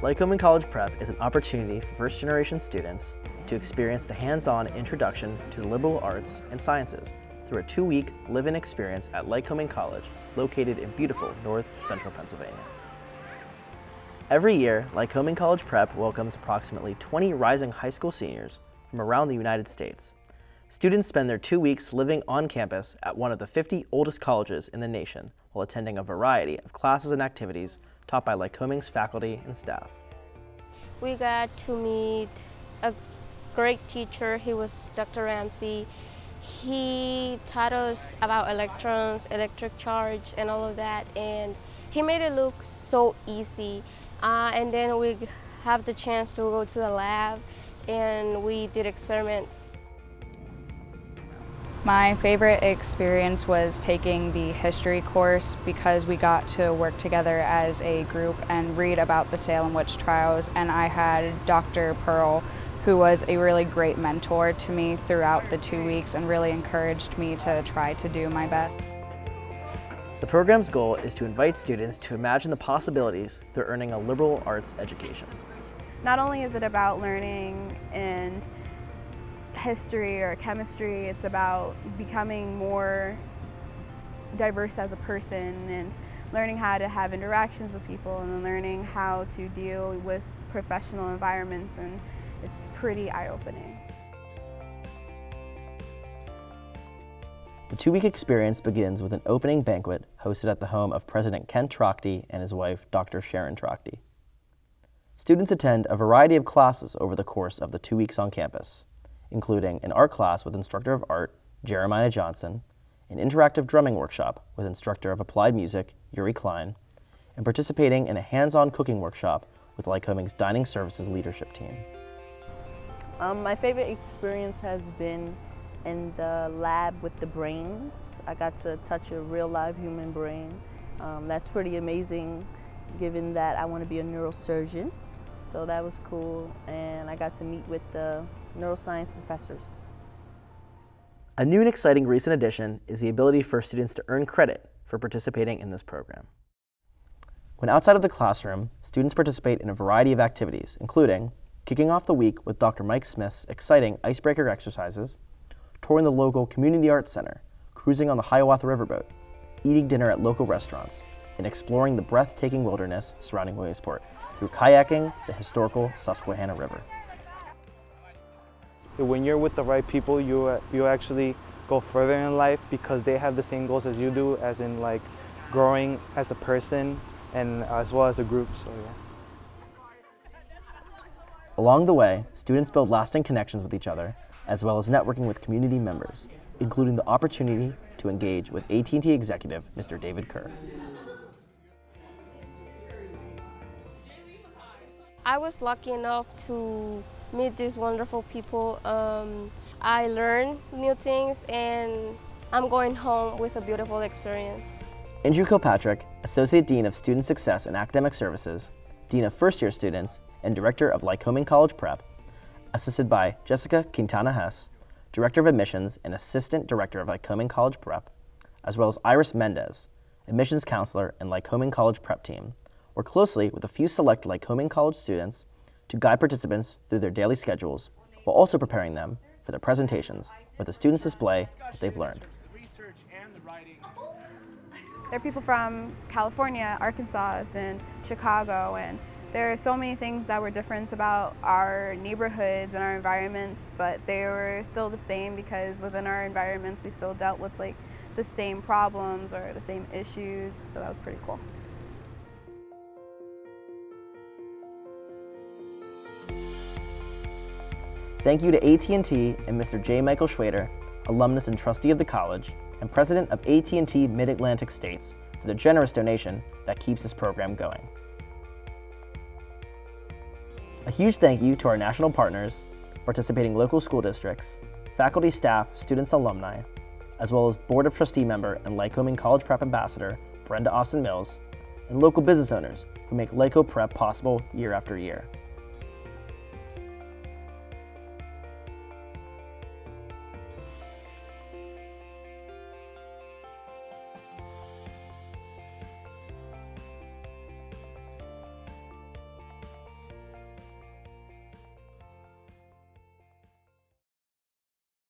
Lycoming College Prep is an opportunity for first-generation students to experience the hands-on introduction to the liberal arts and sciences through a 2-week live-in experience at Lycoming College, located in beautiful north central Pennsylvania. Every year, Lycoming College Prep welcomes approximately 20 rising high school seniors from around the United States. Students spend their 2 weeks living on campus at one of the 50 oldest colleges in the nation while attending a variety of classes and activities taught by Lycoming's faculty and staff. We got to meet a great teacher. He was Dr. Ramsey. He taught us about electrons, electric charge, and all of that, and he made it look so easy. And then we have the chance to go to the lab, and we did experiments. My favorite experience was taking the history course because we got to work together as a group and read about the Salem witch trials, and I had Dr. Pearl, who was a really great mentor to me throughout the 2 weeks and really encouraged me to try to do my best. The program's goal is to invite students to imagine the possibilities through earning a liberal arts education. Not only is it about learning and history or chemistry, it's about becoming more diverse as a person and learning how to have interactions with people and learning how to deal with professional environments, and it's pretty eye-opening. The 2-week experience begins with an opening banquet hosted at the home of President Kent Trochty and his wife, Dr. Sharon Trochty. Students attend a variety of classes over the course of the 2 weeks on campus, including an art class with instructor of art, Jeremiah Johnson, an interactive drumming workshop with instructor of applied music, Yuri Klein, and participating in a hands-on cooking workshop with Lycoming's Dining Services leadership team. My favorite experience has been in the lab with the brains. I got to touch a real live human brain. That's pretty amazing given that I want to be a neurosurgeon. So that was cool, and I got to meet with the neuroscience professors. A new and exciting recent addition is the ability for students to earn credit for participating in this program. When outside of the classroom, students participate in a variety of activities, including kicking off the week with Dr. Mike Smith's exciting icebreaker exercises, touring the local Community Arts Center, cruising on the Hiawatha Riverboat, eating dinner at local restaurants, and exploring the breathtaking wilderness surrounding Williamsport through kayaking the historical Susquehanna River. When you're with the right people, you actually go further in life because they have the same goals as you do, as in like growing as a person and as well as a group. So yeah. Along the way, students build lasting connections with each other, as well as networking with community members, including the opportunity to engage with AT&T executive Mr. David Kerr. I was lucky enough to meet these wonderful people. I learned new things, and I'm going home with a beautiful experience. Andrew Kilpatrick, Associate Dean of Student Success and Academic Services, Dean of First-Year Students, and Director of Lycoming College Prep, assisted by Jessica Quintana Hess, Director of Admissions and Assistant Director of Lycoming College Prep, as well as Iris Mendez, Admissions Counselor and Lycoming College Prep team, work closely with a few select Lycoming College students to guide participants through their daily schedules, while also preparing them for their presentations, where the students display what they've learned. There are people from California, Arkansas, and Chicago, and there are so many things that were different about our neighborhoods and our environments, but they were still the same because within our environments we still dealt with like the same problems or the same issues, so that was pretty cool. Thank you to AT&T and Mr. J. Michael Schwader, alumnus and trustee of the college, and president of AT&T Mid-Atlantic States, for the generous donation that keeps this program going. A huge thank you to our national partners, participating local school districts, faculty, staff, students, alumni, as well as Board of Trustee member and Lycoming College Prep Ambassador Brenda Austin Mills, and local business owners who make Lyco Prep possible year after year.